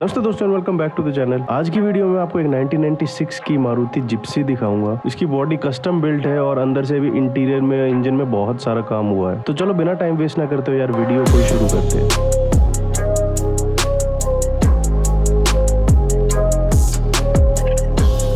नमस्ते दोस्तों, welcome back to the channel. आज की वीडियो में आपको एक 1996 की मारुति जिप्सी दिखाऊंगा। इसकी बॉडी कस्टम बिल्ट है और अंदर से भी इंटीरियर में इंजन में बहुत सारा काम हुआ है। तो चलो बिना टाइम वेस्ट ना करते हुए यार वीडियो को शुरू करते हैं।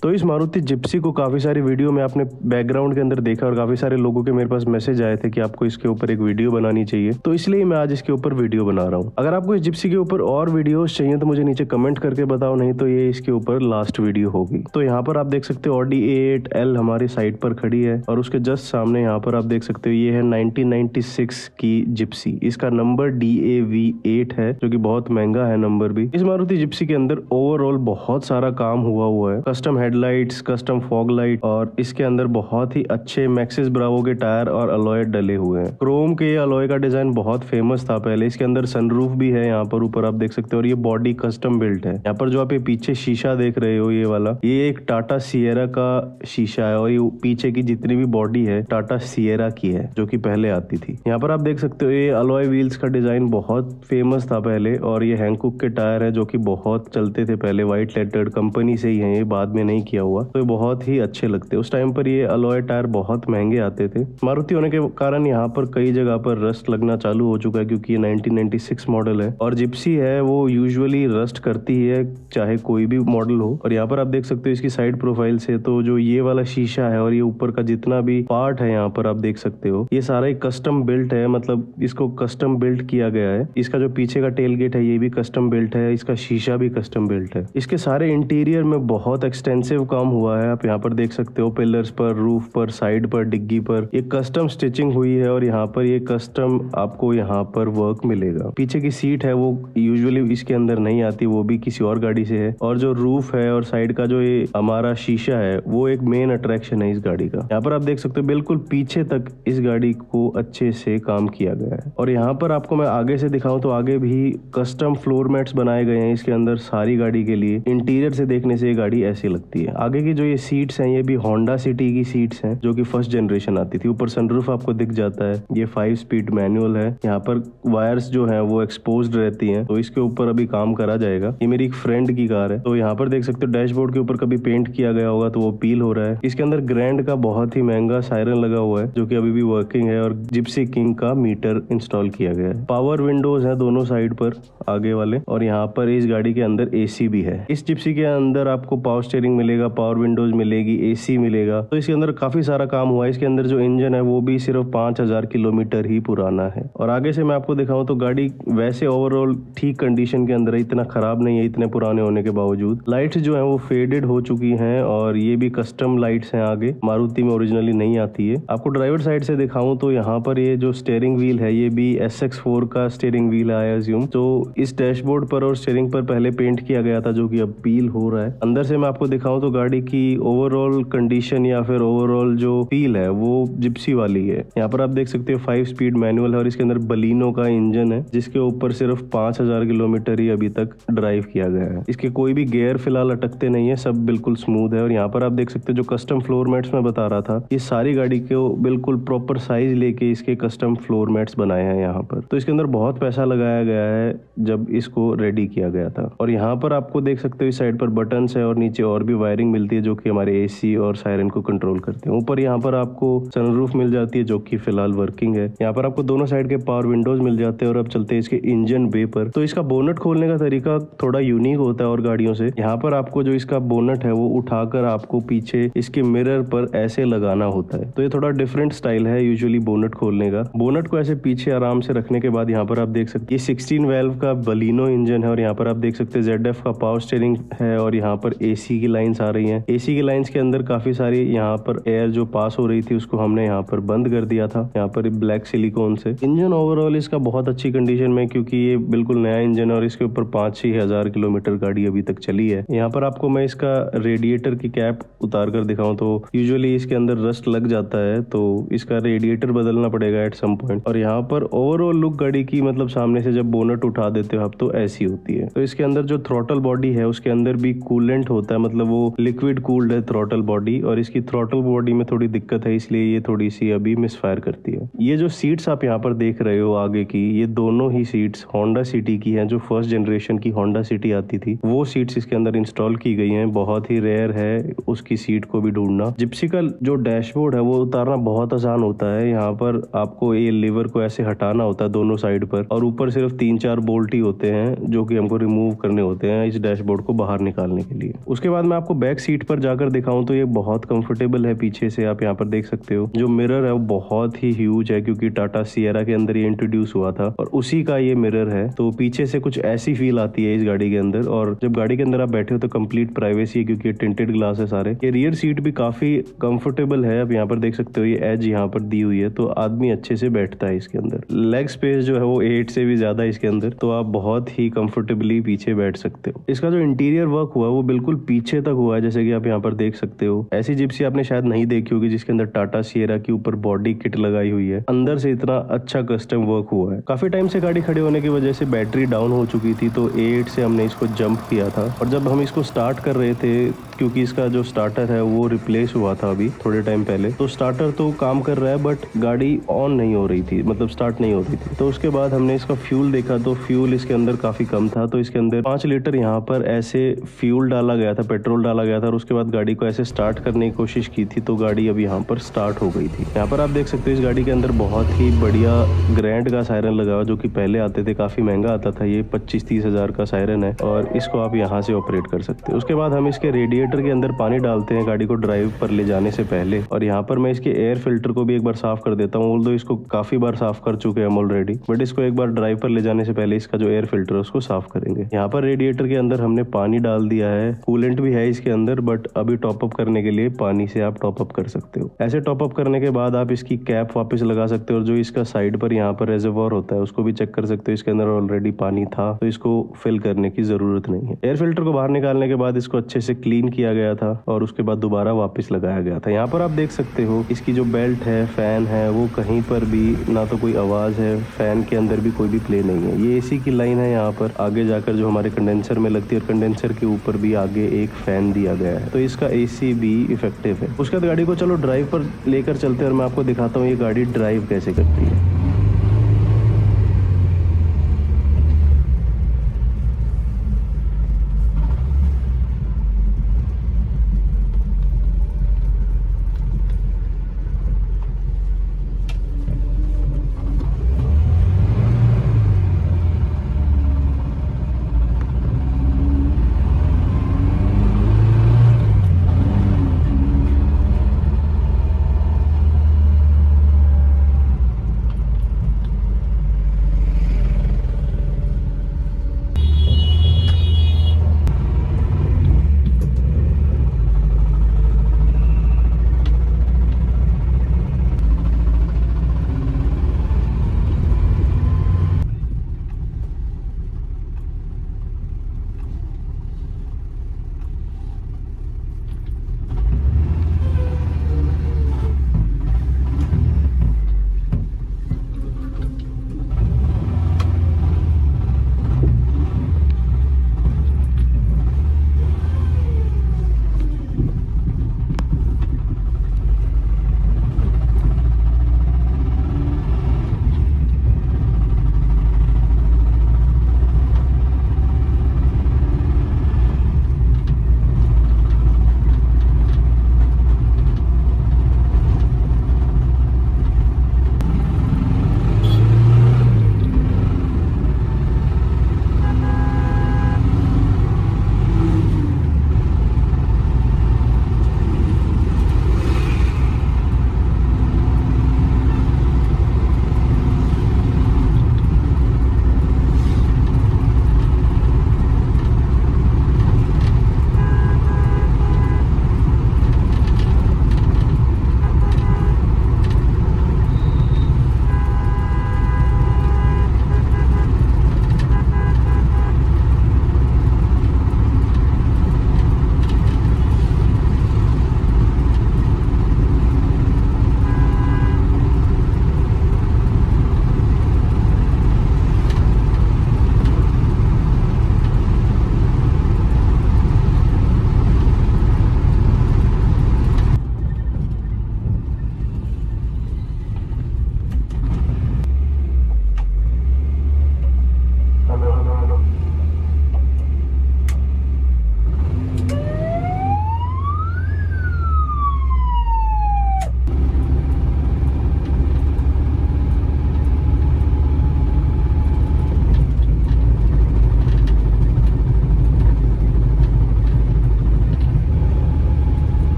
तो इस मारुति जिप्सी को काफ़ी सारी वीडियो में आपने बैकग्राउंड के अंदर देखा और काफ़ी सारे लोगों के मेरे पास मैसेज आए थे कि आपको इसके ऊपर एक वीडियो बनानी चाहिए, तो इसलिए मैं आज इसके ऊपर वीडियो बना रहा हूँ। अगर आपको इस जिप्सी के ऊपर और वीडियोस चाहिए तो मुझे नीचे कमेंट करके बताओ, नहीं तो ये इसके ऊपर लास्ट वीडियो होगी। तो यहाँ पर आप देख सकते हो ऑडी A8L हमारी साइड पर खड़ी है और उसके जस्ट सामने यहाँ पर आप देख सकते हो ये है 1996 की जिप्सी। इसका नंबर DAV8 है जो कि बहुत महंगा है नंबर भी। इस मारुति जिप्सी के अंदर ओवरऑल बहुत सारा काम हुआ है। Custom headlights, custom fog light और इसके अंदर बहुत ही अच्छे मैक्सिस ब्रावो के टायर और अलॉय डले हुए हैं। क्रोम के अलॉय का डिजाइन बहुत फेमस था पहले। इसके अंदर सनरूफ भी है, यहाँ पर ऊपर आप देख सकते हो, और ये बॉडी कस्टम बिल्ट है। यहाँ पर जो आप ये पीछे शीशा देख रहे हो ये वाला, ये एक टाटा सिएरा का शीशा है और ये पीछे की जितनी भी बॉडी है टाटा सिएरा की है जो कि पहले आती थी। यहाँ पर आप देख सकते हो ये अलॉय व्हील्स का डिजाइन बहुत फेमस था पहले, और ये हैंकॉक के टायर है जो कि बहुत चलते थे पहले। व्हाइट लेटर्ड कंपनी से ही है, ये बाद में नहीं किया हुआ, तो ये बहुत ही अच्छे लगते। उस टाइम पर ये अलॉय टायर बहुत महंगे आते थे। मारुति होने के कारण यहाँ पर कई जगह पर रस्ट लगना चालू हो चुका है क्योंकि ये 1996 मॉडल है और जिप्सी है वो यूजुअली रस्ट करती है चाहे कोई भी मॉडल हो। और यहाँ पर आप देख सकते हो इसकी साइड प्रोफाइल से, तो जो ये वाला शीशा है और ये ऊपर का जितना भी पार्ट है यहाँ पर आप देख सकते हो, ये सारा एक कस्टम बिल्ट है। मतलब इसको कस्टम बिल्ट किया गया है। इसका जो पीछे का टेल गेट है ये भी कस्टम बिल्ट है, इसका शीशा भी कस्टम बिल्ट है। इसके सारे इंटीरियर में बहुत एक्सटेंसिव काम हुआ है। आप यहाँ पर देख सकते हो पिलर्स पर, रूफ पर, साइड पर, डिग्गी पर एक कस्टम स्टिचिंग हुई है और यहाँ पर ये कस्टम आपको यहाँ पर वर्क मिलेगा। पीछे की सीट है वो यूजुअली इसके अंदर नहीं आती, वो भी किसी और गाड़ी से है। और जो रूफ है और साइड का जो ये हमारा शीशा है वो एक मेन अट्रैक्शन है इस गाड़ी का। यहाँ पर आप देख सकते हो बिल्कुल पीछे तक इस गाड़ी को अच्छे से काम किया गया है। और यहाँ पर आपको मैं आगे से दिखाऊं तो आगे भी कस्टम फ्लोर मैट्स बनाए गए हैं इसके अंदर सारी गाड़ी के लिए। इंटीरियर से देखने से ये गाड़ी ऐसी लगती है। आगे की जो ये सीट्स हैं ये भी होंडा सिटी की सीट्स हैं जो कि फर्स्ट जनरेशन आती थी। ऊपर सनरूफ आपको दिख जाता है। ये 5 स्पीड मैनुअल है। यहाँ पर वायर्स जो हैं वो एक्सपोज्ड रहती हैं, तो इसके ऊपर अभी काम करा जाएगा। ये मेरी एक फ्रेंड की कार है, तो यहाँ पर देख सकते हो डैशबोर्ड के ऊपर कभी पेंट किया गया होगा तो वो पील हो रहा है। इसके अंदर ग्रैंड का बहुत ही महंगा सायरन लगा हुआ है जो कि अभी भी वर्किंग है और जिप्सी किंग का मीटर इंस्टॉल किया गया है। पावर विंडोज है दोनों साइड पर आगे वाले, और यहाँ पर इस गाड़ी के अंदर AC भी है। इस जिप्सी के अंदर आपको पावर स्टीयरिंग मिलेगा, पावर विंडोज मिलेगी, AC मिलेगा। तो इसके अंदर काफी सारा काम हुआ है। इसके अंदर जो इंजन है वो भी सिर्फ 5000 किलोमीटर ही पुराना है। और आगे से मैं आपको दिखाऊं तो गाड़ी वैसे ओवरऑल ठीक कंडीशन के अंदर है, इतना खराब नहीं है इतने पुराने होने के बावजूद। लाइट्स जो है वो फेडेड हो चुकी हैं और ये भी कस्टम लाइट्स हैं आगे, मारुति में ओरिजिनली नहीं आती है। आपको ड्राइवर साइड से दिखाऊं तो यहाँ पर ये जो स्टीयरिंग व्हील है ये भी SX4 का स्टीयरिंग व्हील है आई अज्यूम। तो इस डैशबोर्ड पर और स्टीयरिंग पर पहले पेंट किया गया था जो कि अब पील हो रहा है। अंदर से मैं आपको दिखाऊं तो गाड़ी की ओवरऑल कंडीशन या फिर ओवरऑल जो फील है वो जिप्सी वाली है। यहाँ पर आप देख सकते हो 5 स्पीड मैनुअल है और इसके अंदर बलिनो का इंजन है जिसके ऊपर सिर्फ 5000 किलोमीटर ही अभी तक ड्राइव किया गया है। इसके कोई भी गियर फिलहाल अटकते नहीं है, सब बिल्कुल स्मूथ है। और यहाँ पर आप देख सकते हो जो कस्टम फ्लोर मैट्स मैं बता रहा था, ये सारी गाड़ी को बिल्कुल प्रॉपर साइज लेके इसके कस्टम फ्लोर मैट्स बनाए हैं यहाँ पर। तो इसके अंदर बहुत पैसा लगाया गया है जब इसको रेडी किया गया था। और यहाँ पर आपको देख सकते हो इस साइड पर बटन्स है और नीचे और भी वायरिंग मिलती है जो कि हमारे AC और सायरन को कंट्रोल करते हैं। ऊपर यहाँ पर आपको सनरूफ मिल जाती है जो कि फिलहाल वर्किंग है। यहाँ पर आपको दोनों साइड के पावर विंडोज मिल जाते हैं। और अब चलते हैं इसके इंजन बे पर। तो इसका बोनट खोलने का तरीका थोड़ा यूनिक होता है और गाड़ियों से। यहाँ पर आपको जो इसका बोनट है वो उठाकर आपको पीछे इसके मिरर पर ऐसे लगाना होता है। तो ये थोड़ा डिफरेंट स्टाइल है यूजुअली बोनट खोलने का। बोनट को ऐसे पीछे आराम से रखने के बाद यहाँ पर आप देख सकते हैं 16 वेल्व का बलिनो इंजन है और यहाँ पर आप देख सकते हैं ZF का पावर स्टीयरिंग है और यहाँ पर AC की लाइंस आ रही हैं। AC की लाइंस के अंदर काफी सारी यहाँ पर एयर जो पास हो रही थी उसको हमने यहाँ पर बंद कर दिया था, यहाँ पर ब्लैक सिलिकॉन से। इंजन ओवरऑल इसका बहुत अच्छी कंडीशन में, क्योंकि ये बिल्कुल नया इंजन है और इसके ऊपर 5-6 हजार किलोमीटर गाड़ी अभी तक चली है। यहाँ पर आपको मैं इसका रेडिएटर की कैप उतार कर दिखाऊं तो यूजुअली इसके अंदर रस्ट लग जाता है, तो इसका रेडिएटर बदलना पड़ेगा एट सम पॉइंट। और यहाँ पर ओवरऑल लुक गाड़ी की मतलब सामने से जब बोनट उठा देते हो आप तो ऐसी होती है। तो इसके अंदर जो थ्रॉटल बॉडी है उसके अंदर भी कूलेंट होता है, मतलब वो लिक्विड कूल्ड है थ्रॉटल बॉडी, और इसकी थ्रॉटल बॉडी में थोड़ी दिक्कत है, इसलिए ये थोड़ी सी अभी मिसफायर करती है। ये जो सीट्स आप यहाँ पर देख रहे हो आगे की, ये दोनों ही सीट्स होंडा सिटी की हैं, जो फर्स्ट जनरेशन की होंडा सिटी आती थी वो सीट्स इसके अंदर इंस्टॉल की गई हैं। बहुत ही रेयर है उसकी सीट को भी ढूंढना। जिप्सी का जो डैशबोर्ड है वो उतारना बहुत आसान होता है। यहाँ पर आपको ये लीवर को ऐसे हटाना होता है दोनों साइड पर, और ऊपर सिर्फ 3-4 बोल्ट ही होते हैं जो कि हमको रिमूव करने होते हैं इस डैशबोर्ड को बाहर निकालने के लिए। उसके बाद मैं आपको बैक सीट पर जाकर दिखाऊं तो ये बहुत कंफर्टेबल है। पीछे से आप यहाँ पर देख सकते हो जो मिरर है वो बहुत ही ह्यूज है, क्योंकि टाटा सियरा के अंदर ये इंट्रोड्यूस हुआ था और उसी का ये मिरर है। तो पीछे से कुछ ऐसी फील आती है इस गाड़ी के अंदर, और जब गाड़ी के अंदर आप बैठे हो तो कंप्लीट प्राइवेसी है, क्योंकि टिंटेड ग्लास है सारे। ये रियर सीट भी काफी कंफर्टेबल है। आप यहाँ पर देख सकते हो ये एज यहाँ पर दी हुई है, तो आदमी अच्छे से बैठता है इसके अंदर। लेग स्पेस जो है वो 8 से भी ज्यादा है इसके अंदर, तो आप बहुत ही कंफर्टेबली पीछे बैठ सकते हो। इसका जो इंटीरियर वर्क हुआ है वो बिल्कुल पीछे तक हुआ है, जैसे कि आप यहाँ पर देख सकते हो। ऐसी जिप्सी आपने शायद नहीं देखी होगी जिसके अंदर टाटा सियरा के ऊपर बॉडी किट लगाई हुई है। अंदर से इतना अच्छा कस्टम वर्क हुआ है। काफी टाइम से गाड़ी खड़ी होने की वजह से बैटरी डाउन हो चुकी थी, तो A8 से हमने इसको जंप किया था, और जब हम इसको स्टार्ट कर रहे थे, क्योंकि इसका जो स्टार्टर है वो रिप्लेस हुआ था अभी थोड़े टाइम पहले, तो स्टार्टर तो काम कर रहा है बट गाड़ी ऑन नहीं हो रही थी, मतलब स्टार्ट नहीं हो रही थी। तो उसके बाद हमने इसका फ्यूल देखा तो फ्यूल इसके अंदर काफी कम था, तो इसके अंदर 5 लीटर यहाँ पर ऐसे फ्यूल डाला गया था, पेट्रोल डाला गया था, और उसके बाद गाड़ी को ऐसे स्टार्ट करने की कोशिश की थी, तो गाड़ी अब यहाँ पर स्टार्ट हो गई थी। यहाँ पर आप देख सकते हो इस गाड़ी के अंदर बहुत ही बढ़िया ग्रैंड का सायरन लगा हुआ, जो कि पहले आते थे, काफी महंगा आता था। ये 25-30 हजार का सायरन है, और इसको आप यहाँ से ऑपरेट कर सकते हो। उसके बाद हम इसके रेडिएटर के अंदर पानी डालते हैं गाड़ी को ड्राइव पर ले जाने से पहले, और यहाँ पर मैं इसके एयर फिल्टर को भी एक बार साफ कर देता हूँ। ऑल्दो इसको काफी बार साफ कर चुके हैं हम ऑलरेडी, बट इसको एक बार ड्राइव पर ले जाने से पहले इसका जो एयर फिल्टर है उसको साफ करेंगे। यहाँ पर रेडिएटर के अंदर हमने पानी डाल दिया है, कूलेंट भी है इसके अंदर, बट अभी टॉपअप करने के लिए पानी से आप टॉपअप कर सकते हो। ऐसे टॉपअप करने के बाद आप इसकी कैप वापस लगा सकते हो, और जो इसका साइड पर यहाँ पर रेजर्वोयर होता है उसको भी चेक कर सकते हो। इसके अंदर ऑलरेडी पानी था, तो इसको फिल करने की जरूरत नहीं है। एयर फिल्टर को बाहर निकालने के बाद इसको अच्छे से क्लीन किया गया था, और उसके बाद दोबारा वापस लगाया गया था। यहाँ पर आप देख सकते हो इसकी जो बेल्ट है, फैन है, वो कहीं पर भी ना तो कोई आवाज है, फैन के अंदर भी कोई भी प्ले नहीं है। ये एसी की लाइन है यहाँ पर आगे जाकर जो हमारे कंडेंसर में लगती है, और कंडेंसर के ऊपर भी आगे एक फैन दिया गया है, तो इसका एसी भी इफेक्टिव है। उसके बाद गाड़ी को चलो ड्राइव पर लेकर चलते हैं, और मैं आपको दिखाता हूँ ये गाड़ी ड्राइव कैसे करती है।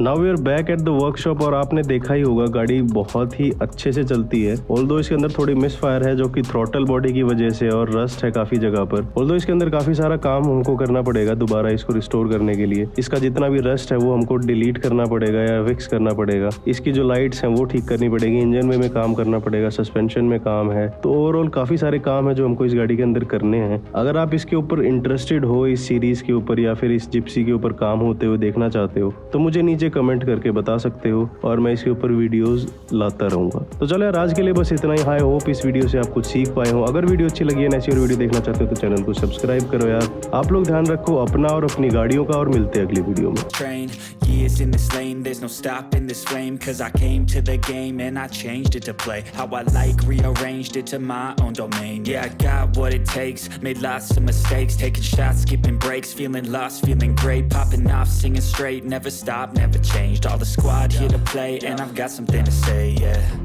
Now we are back at the workshop और आपने देखा ही होगा गाड़ी बहुत ही अच्छे से चलती है। ऑल्दो इसके अंदर थोड़ी मिस फायर है जो कि थ्रॉटल बॉडी की वजह से और रस्ट है काफी जगह पर। ऑल्दो इसके अंदर काफी सारा काम हमको करना पड़ेगा दोबारा इसको रिस्टोर करने के लिए। इसका जितना भी रस्ट है वो हमको डिलीट करना पड़ेगा या फिक्स करना पड़ेगा। इसकी जो लाइट्स हैं वो ठीक करनी पड़ेगी, इंजन में काम करना पड़ेगा, सस्पेंशन में काम है। तो ओवरऑल काफी सारे काम है जो हमको इस गाड़ी के अंदर करने हैं। अगर आप इसके ऊपर इंटरेस्टेड हो, इस सीरीज के ऊपर या फिर इस जिप्सी के ऊपर काम होते हुए देखना चाहते हो तो मुझे नीचे कमेंट करके बता सकते हो और मैं इसके ऊपर वीडियोस लाता रहूंगा। तो चलो यार, आज के लिए बस इतना ही। आई होप इस वीडियो से आप कुछ सीख पाए हो। अगर वीडियो अच्छी लगी है, ऐसी और वीडियो देखना चाहते हो तो चैनल को सब्सक्राइब करो यार। आप लोग ध्यान रखो अपना और अपनी गाड़ियों का, और मिलते हैं अगली वीडियो में। Years in this lane, there's no stopping this flame. Cause I came to the game and I changed it to play how I like, rearranged it to my own domain. Yeah, I got what it takes, made lots of mistakes, taking shots, skipping breaks, feeling lost, feeling great, popping off, singing straight, never stopped, never changed. All the squad here to play and I've got something to say, yeah.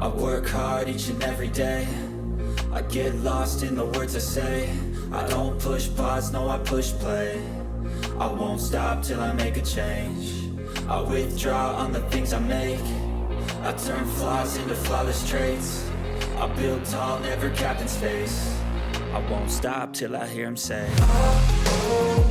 I work hard each and every day, I get lost in the words I say, I don't push pause, no I push play, I won't stop till I make a change. I withdraw on the things I make, I turn flaws into flawless traits, I build tall, never capped in space, I won't stop till I hear him say, oh, oh.